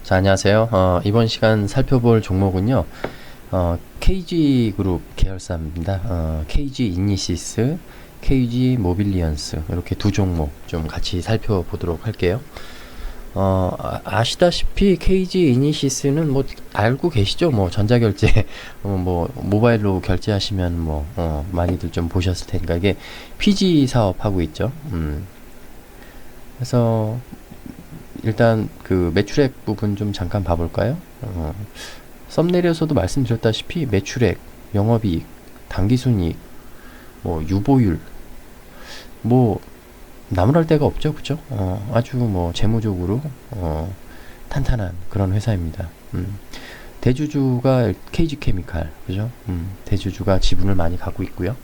자, 안녕하세요. 이번 시간 살펴볼 종목은요, KG그룹 계열사입니다. KG 이니시스, KG 모빌리언스, 이렇게 두 종목 좀 같이 살펴보도록 할게요. 아시다시피 KG 이니시스는 뭐 알고 계시죠? 뭐 전자결제, 뭐 모바일로 결제하시면 뭐 많이들 좀 보셨을 테니까 이게 PG 사업하고 있죠. 그래서 일단 그 매출액 부분 좀 잠깐 봐볼까요? 썸네일에서도 말씀드렸다시피 매출액, 영업이익, 당기순이익, 뭐 유보율, 뭐 나무랄 데가 없죠, 그죠? 아주 뭐 재무적으로 탄탄한 그런 회사입니다. 대주주가 KG케미칼, 그죠? 대주주가 지분을 많이 갖고 있고요.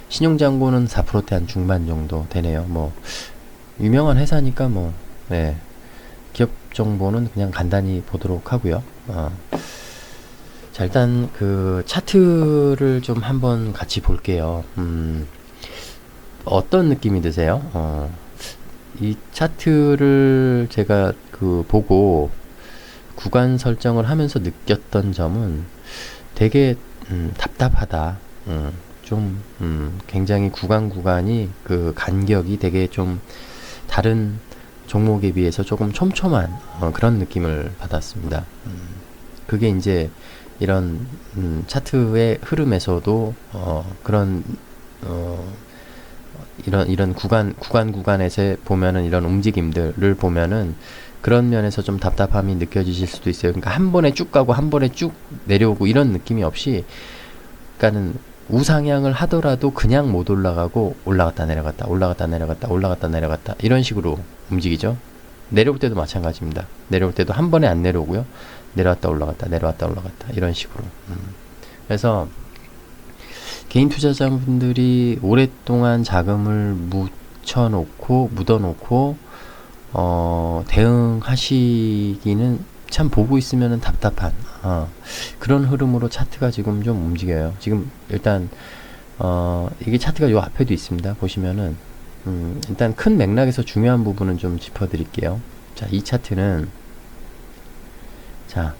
신용잔고는 4%대 한 중반 정도 되네요. 뭐 유명한 회사니까 뭐 네, 기업 정보는 그냥 간단히 보도록 하고요. 자, 일단 그 차트를 좀 한번 같이 볼게요. 어떤 느낌이 드세요? 이 차트를 제가 그 보고 구간 설정을 하면서 느꼈던 점은 되게 답답하다. 굉장히 구간이 그 간격이 되게 좀 다른 종목에 비해서 조금 촘촘한 그런 느낌을 받았습니다. 그게 이제 이런 차트의 흐름에서도 그런 이런 구간에서 보면은 이런 움직임들을 보면은 그런 면에서 좀 답답함이 느껴지실 수도 있어요. 그러니까 한 번에 쭉 가고 한 번에 쭉 내려오고 이런 느낌이 없이, 그러니까는 우상향을 하더라도 그냥 못 올라가고 올라갔다 내려갔다 올라갔다 내려갔다 올라갔다 내려갔다 이런 식으로 움직이죠. 내려올 때도 마찬가지입니다. 내려올 때도 한 번에 안 내려오고요. 내려왔다 올라갔다 내려왔다 올라갔다 이런 식으로. 그래서 개인 투자자분들이 오랫동안 자금을 묻어놓고 대응하시기는 참 보고 있으면 답답한 그런 흐름으로 차트가 지금 좀 움직여요. 지금 일단 이게 차트가 요 앞에도 있습니다. 보시면은 일단 큰 맥락에서 중요한 부분은 좀 짚어드릴게요. 자, 이 차트는 자,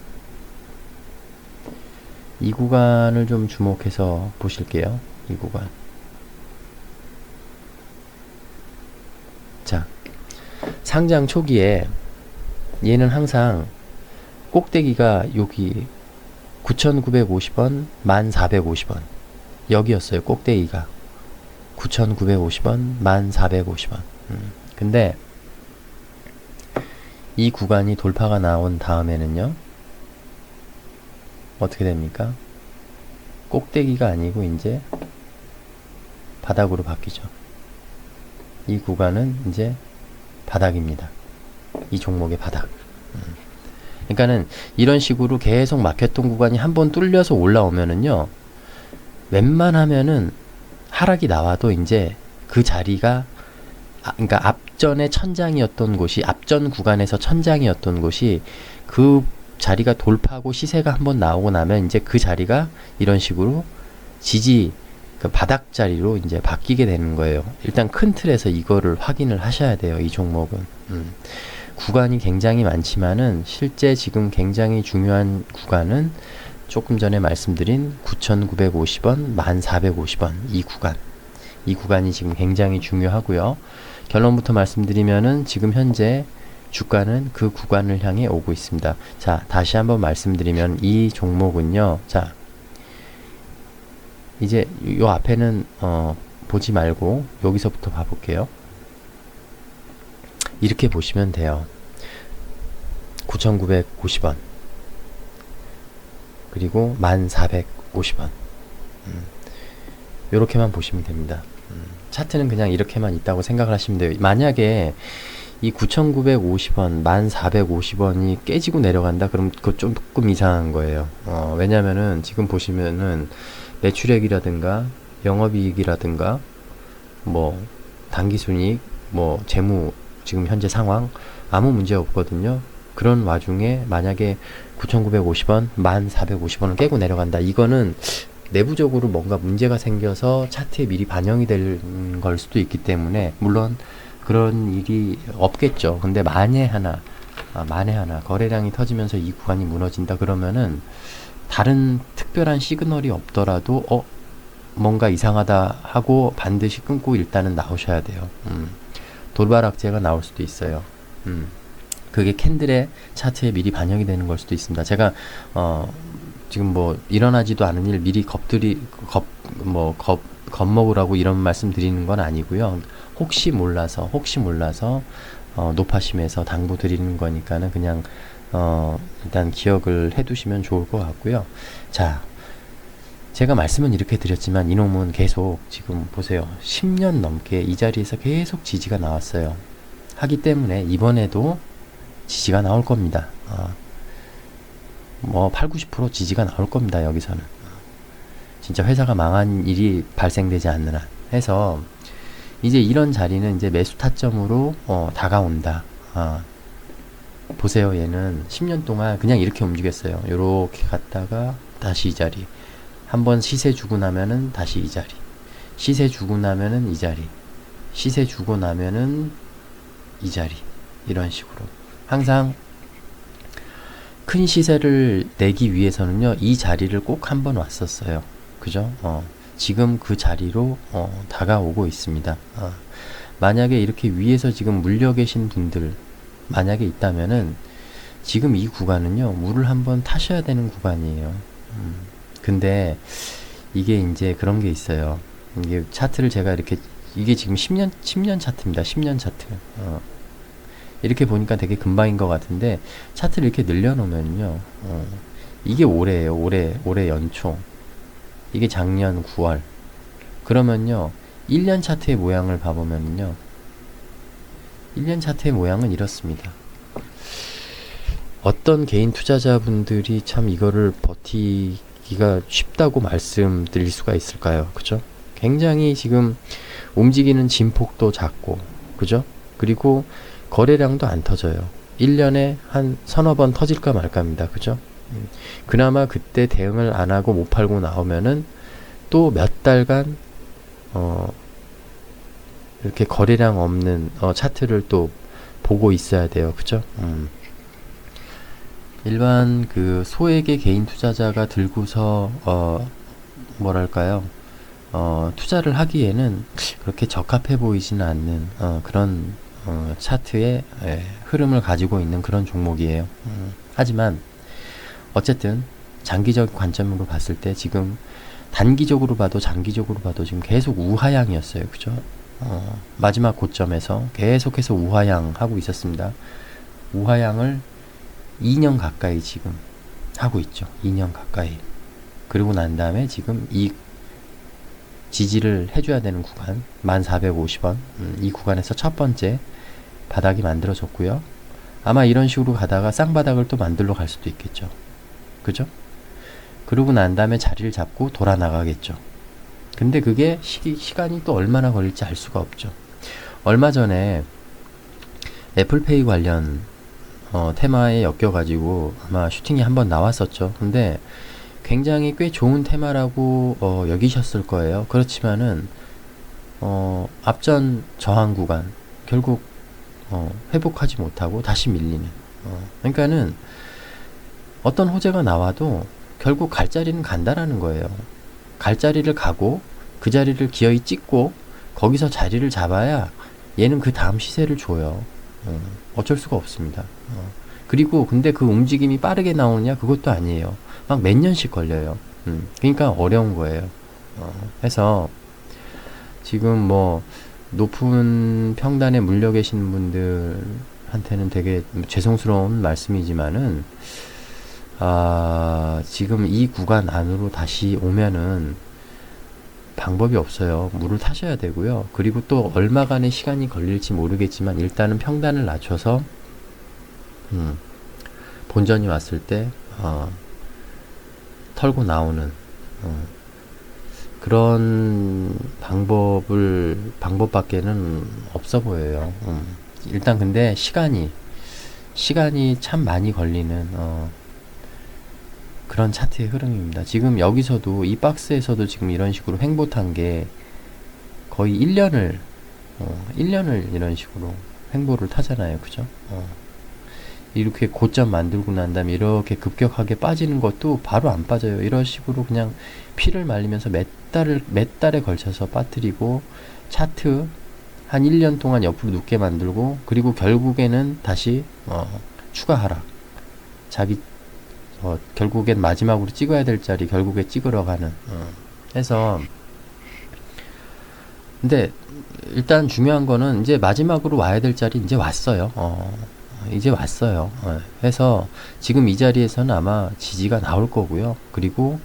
이 구간을 좀 주목해서 보실게요. 이 구간. 자, 상장 초기에 얘는 항상 꼭대기가 여기 9,950원, 1,450원 여기였어요. 꼭대기가 9,950원, 1,450원. 근데 이 구간이 돌파가 나온 다음에는요, 어떻게 됩니까? 꼭대기가 아니고 이제 바닥으로 바뀌죠. 이 구간은 이제 바닥입니다. 이 종목의 바닥. 그러니까는 이런 식으로 계속 막혔던 구간이 한번 뚫려서 올라오면은요, 웬만하면은 하락이 나와도 이제 그 자리가 그러니까 앞전 구간에서 천장이었던 곳이 그 자리가 돌파하고 시세가 한번 나오고 나면 이제 그 자리가 이런 식으로 그 바닥 자리로 이제 바뀌게 되는 거예요. 일단 큰 틀에서 이거를 확인을 하셔야 돼요. 이 종목은. 구간이 굉장히 많지만은 실제 지금 굉장히 중요한 구간은 조금 전에 말씀드린 9,950원, 1,450원 이 구간이 지금 굉장히 중요하고요. 결론부터 말씀드리면은 지금 현재 주가는 그 구간을 향해 오고 있습니다. 자, 다시 한번 말씀드리면 이 종목은요. 자, 이제 요 앞에는 보지 말고 여기서부터 봐볼게요. 이렇게 보시면 돼요. 9,950원 그리고 1,450원 요렇게만 보시면 됩니다. 차트는 그냥 이렇게만 있다고 생각을 하시면 돼요. 만약에 이 9,950원, 1,450원이 깨지고 내려간다? 그럼 그거 조금 이상한 거예요. 왜냐면은 지금 보시면은 매출액이라든가 영업이익이라든가 뭐 당기순이익, 뭐 재무 지금 현재 상황 아무 문제 없거든요. 그런 와중에 만약에 9,950원, 1,450원을 깨고 내려간다. 이거는 내부적으로 뭔가 문제가 생겨서 차트에 미리 반영이 될 걸 수도 있기 때문에, 물론 그런 일이 없겠죠. 근데 만에 하나 만에 하나 거래량이 터지면서 이 구간이 무너진다 그러면은 다른 특별한 시그널이 없더라도 뭔가 이상하다 하고 반드시 끊고 일단은 나오셔야 돼요. 돌발 악재가 나올 수도 있어요. 그게 캔들의 차트에 미리 반영이 되는 걸 수도 있습니다. 제가 지금 뭐 일어나지도 않은 일 미리 겁먹으라고 이런 말씀 드리는 건 아니고요. 혹시 몰라서 노파심에서 당부 드리는 거니까는 그냥 일단 기억을 해두시면 좋을 것 같고요. 자, 제가 말씀은 이렇게 드렸지만 이놈은 계속 지금 보세요. 10년 넘게 이 자리에서 계속 지지가 나왔어요. 하기 때문에 이번에도 지지가 나올 겁니다. 뭐 8, 90% 지지가 나올 겁니다. 여기서는 진짜 회사가 망한 일이 발생되지 않는 한 해서 이제 이런 자리는 이제 매수 타점으로 다가온다. 보세요. 얘는 10년 동안 그냥 이렇게 움직였어요. 요렇게 갔다가 다시 이 자리, 한번 시세 주고 나면은 다시 이 자리, 시세 주고 나면은 이 자리, 시세 주고 나면은 이 자리, 이런 식으로 항상 큰 시세를 내기 위해서는요, 이 자리를 꼭 한번 왔었어요. 그죠? 지금 그 자리로 다가오고 있습니다. 만약에 이렇게 위에서 지금 물려 계신 분들 만약에 있다면은 지금 이 구간은요, 물을 한번 타셔야 되는 구간이에요. 근데 이게 이제 그런 게 있어요. 이게 차트를 제가 이게 지금 10년 차트입니다. 10년 차트. 이렇게 보니까 되게 금방인 것 같은데 차트를 이렇게 늘려놓으면요, 이게 올해예요. 올해 연초. 이게 작년 9월. 그러면요, 1년 차트의 모양을 봐보면요, 1년 차트의 모양은 이렇습니다. 어떤 개인 투자자분들이 참 이거를 버티기가 쉽다고 말씀드릴 수가 있을까요? 그죠? 굉장히 지금 움직이는 진폭도 작고, 그죠? 그리고 거래량도 안 터져요. 1년에 한 서너 번 터질까 말까입니다. 그죠? 그나마 그때 대응을 안 하고 못 팔고 나오면은 또 몇 달간 이렇게 거래량 없는 차트를 또 보고 있어야 돼요. 그죠? 일반 그 소액의 개인 투자자가 들고서 뭐랄까요? 투자를 하기에는 그렇게 적합해 보이지는 않는 그런 차트의 흐름을 가지고 있는 그런 종목이에요. 하지만 어쨌든 장기적 관점으로 봤을 때 지금 단기적으로 봐도 장기적으로 봐도 지금 계속 우하향이었어요. 그죠? 마지막 고점에서 계속해서 우하향하고 있었습니다. 우하향을 2년 가까이 지금 하고 있죠. 2년 가까이. 그리고 난 다음에 지금 이 지지를 해줘야 되는 구간 1450원, 이 구간에서 첫 번째 바닥이 만들어졌고요. 아마 이런 식으로 가다가 쌍바닥을 또 만들러 갈 수도 있겠죠. 그죠? 그러고 난 다음에 자리를 잡고 돌아 나가겠죠. 근데 그게 시간이 또 얼마나 걸릴지 알 수가 없죠. 얼마 전에 애플페이 관련 테마에 엮여가지고 아마 슈팅이 한번 나왔었죠. 근데 굉장히 꽤 좋은 테마라고 여기셨을 거예요. 그렇지만은 앞전 저항 구간 결국 회복하지 못하고 다시 밀리는, 그러니까는 어떤 호재가 나와도 결국 갈 자리는 간다라는 거예요. 갈 자리를 가고 그 자리를 기어이 찍고 거기서 자리를 잡아야 얘는 그 다음 시세를 줘요. 어쩔 수가 없습니다. 그리고 근데 그 움직임이 빠르게 나오느냐 그것도 아니에요. 막 몇 년씩 걸려요. 그러니까 어려운 거예요. 해서 지금 뭐 높은 평단에 물려 계신 분들한테는 되게 죄송스러운 말씀이지만은 지금 이 구간 안으로 다시 오면은 방법이 없어요. 물을 타셔야 되고요. 그리고 또 얼마간의 시간이 걸릴지 모르겠지만 일단은 평단을 낮춰서 본전이 왔을 때 털고 나오는 그런 방법밖에는 없어 보여요. 일단 근데 시간이 참 많이 걸리는 그런 차트의 흐름입니다. 지금 여기서도 이 박스에서도 지금 이런 식으로 횡보탄 게 거의 1년을 이런 식으로 횡보를 타잖아요. 그죠? 이렇게 고점 만들고 난 다음에 이렇게 급격하게 빠지는 것도 바로 안 빠져요. 이런 식으로 그냥 피를 말리면서 몇 달에 걸쳐서 빠뜨리고 차트 한 1년 동안 옆으로 눕게 만들고, 그리고 결국에는 다시 추가 하락. 자기 결국엔 마지막으로 찍어야 될 자리 결국에 찍으러 가는 해서. 근데 일단 중요한 거는 이제 마지막으로 와야 될 자리 이제 왔어요. 이제 왔어요. 해서 지금 이 자리에서는 아마 지지가 나올 거고요. 그리고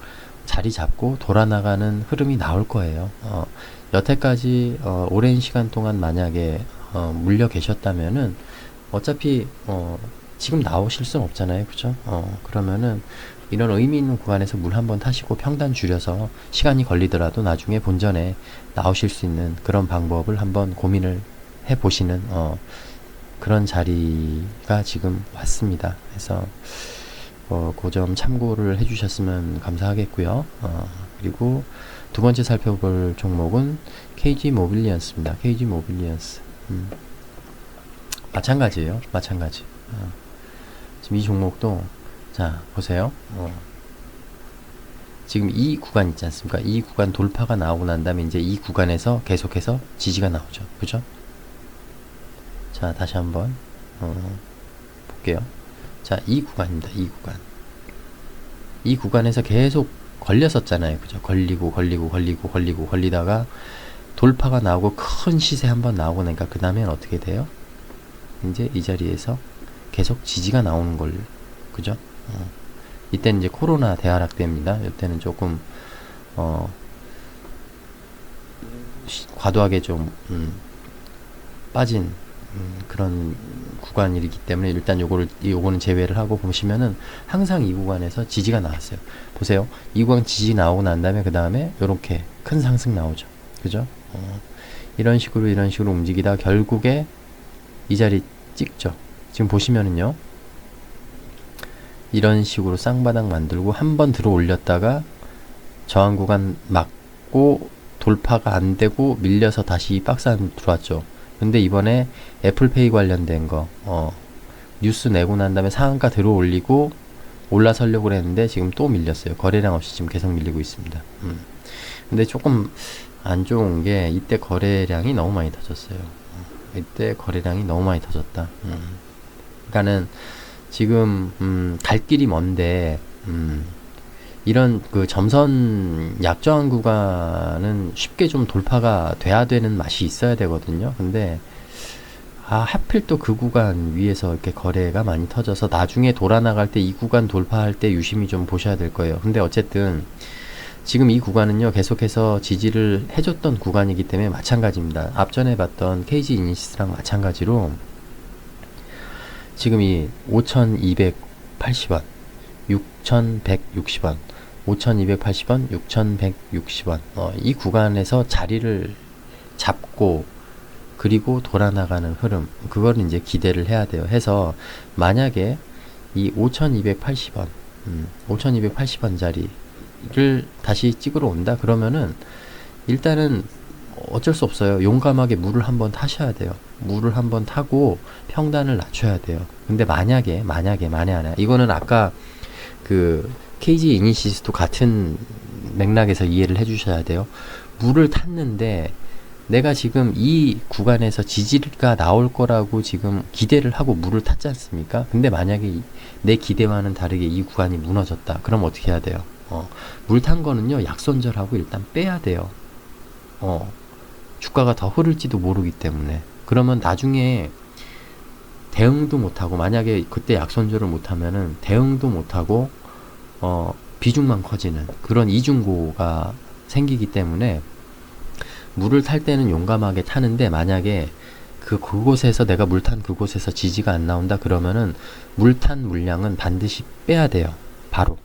자리 잡고 돌아나가는 흐름이 나올 거예요. 여태까지 오랜 시간 동안 만약에 물려 계셨다면은 어차피 지금 나오실 순 없잖아요. 그죠? 그러면은 이런 의미 있는 구간에서 물 한번 타시고 평단 줄여서 시간이 걸리더라도 나중에 본전에 나오실 수 있는 그런 방법을 한번 고민을 해 보시는 그런 자리가 지금 왔습니다. 그래서 그 점 참고를 해 주셨으면 감사하겠고요. 그리고 두 번째 살펴볼 종목은 KG 모빌리언스입니다. KG 모빌리언스. 마찬가지예요. 마찬가지. 지금 이 종목도 자 보세요. 지금 이 구간 있지 않습니까? 이 구간 돌파가 나오고 난 다음에 이제 이 구간에서 계속해서 지지가 나오죠. 그죠? 자 다시 한번 볼게요. 자 이 구간입니다. 이 구간. 이 구간에서 계속 걸렸었잖아요. 그죠? 걸리다가 돌파가 나오고 큰 시세 한번 나오고 나니까 그 다음엔 어떻게 돼요? 이제 이 자리에서 계속 지지가 나오는 걸, 그죠? 이때는 이제 코로나 대하락 때입니다. 이때는 조금 과도하게 좀 빠진 그런 구간이기 때문에 일단 요거는 제외를 하고 보시면은 항상 이 구간에서 지지가 나왔어요. 보세요. 이 구간 지지 나오고 난 다음에 그 다음에 요렇게 큰 상승 나오죠. 그죠? 이런 식으로 움직이다 결국에 이 자리 찍죠. 지금 보시면은요. 이런 식으로 쌍바닥 만들고 한번 들어 올렸다가 저항 구간 맞고 돌파가 안 되고 밀려서 다시 박스 안으로 들어왔죠. 근데 이번에 애플페이 관련된 거 뉴스 내고 난 다음에 상한가 들어 올리고 올라서려고 했는데 지금 또 밀렸어요. 거래량 없이 지금 계속 밀리고 있습니다. 근데 조금 안 좋은 게 이때 거래량이 너무 많이 터졌어요. 이때 거래량이 너무 많이 터졌다. 그러니까는 지금 갈 길이 먼데 이런 그 점선 약저항 구간은 쉽게 좀 돌파가 돼야 되는 맛이 있어야 되거든요. 근데 하필 또 그 구간 위에서 이렇게 거래가 많이 터져서 나중에 돌아 나갈 때 이 구간 돌파할 때 유심히 좀 보셔야 될 거예요. 근데 어쨌든 지금 이 구간은요 계속해서 지지를 해줬던 구간이기 때문에 마찬가지입니다. 앞전에 봤던 KG 이니시스랑 마찬가지로 지금 이 5280원 6160원 5280원 6160원 이 구간에서 자리를 잡고 그리고 돌아나가는 흐름, 그걸 이제 기대를 해야 돼요. 해서 만약에 이 5280원 5280원 자리를 다시 찍으러 온다 그러면은 일단은 어쩔 수 없어요. 용감하게 물을 한번 타셔야 돼요. 물을 한번 타고 평단을 낮춰야 돼요. 근데 만약에 이거는 아까 그 KG 이니시스도 같은 맥락에서 이해를 해 주셔야 돼요. 물을 탔는데 내가 지금 이 구간에서 지지가 나올 거라고 지금 기대를 하고 물을 탔지 않습니까? 근데 만약에 내 기대와는 다르게 이 구간이 무너졌다. 그럼 어떻게 해야 돼요? 물 탄 거는요, 약손절하고 일단 빼야 돼요. 주가가 더 흐를지도 모르기 때문에. 그러면 나중에 대응도 못하고, 만약에 그때 약손절을 못하면은 대응도 못하고, 비중만 커지는 그런 이중고가 생기기 때문에 물을 탈 때는 용감하게 타는데, 만약에 그곳에서 내가 물 탄 그곳에서 지지가 안 나온다 그러면은 물 탄 물량은 반드시 빼야 돼요. 바로.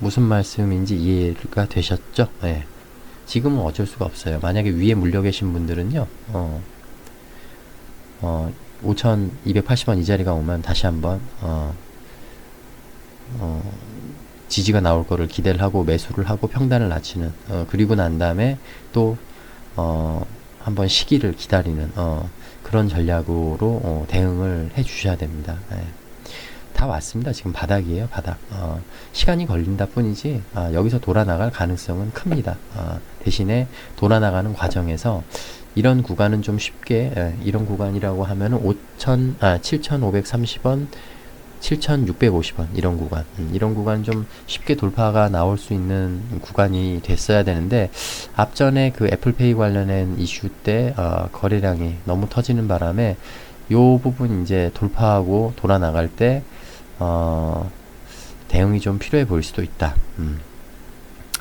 무슨 말씀인지 이해가 되셨죠? 네. 지금은 어쩔 수가 없어요. 만약에 위에 물려 계신 분들은요, 5280원 이 자리가 오면 다시 한번, 지지가 나올 거를 기대를 하고 매수를 하고 평단을 낮추는, 그리고 난 다음에 또, 한번 시기를 기다리는 그런 전략으로 대응을 해 주셔야 됩니다. 예. 다 왔습니다. 지금 바닥이에요, 바닥. 시간이 걸린다 뿐이지 여기서 돌아나갈 가능성은 큽니다. 대신에 돌아나가는 과정에서 이런 구간은 좀 쉽게 이런 구간이라고 하면은 7,530원 7,650원 이런 구간 이런 구간 좀 쉽게 돌파가 나올 수 있는 구간이 됐어야 되는데 앞전에 그 애플페이 관련된 이슈 때 거래량이 너무 터지는 바람에 요 부분 이제 돌파하고 돌아 나갈 때 대응이 좀 필요해 보일 수도 있다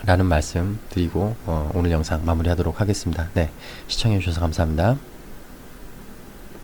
라는 말씀 드리고 오늘 영상 마무리하도록 하겠습니다. 네, 시청해 주셔서 감사합니다.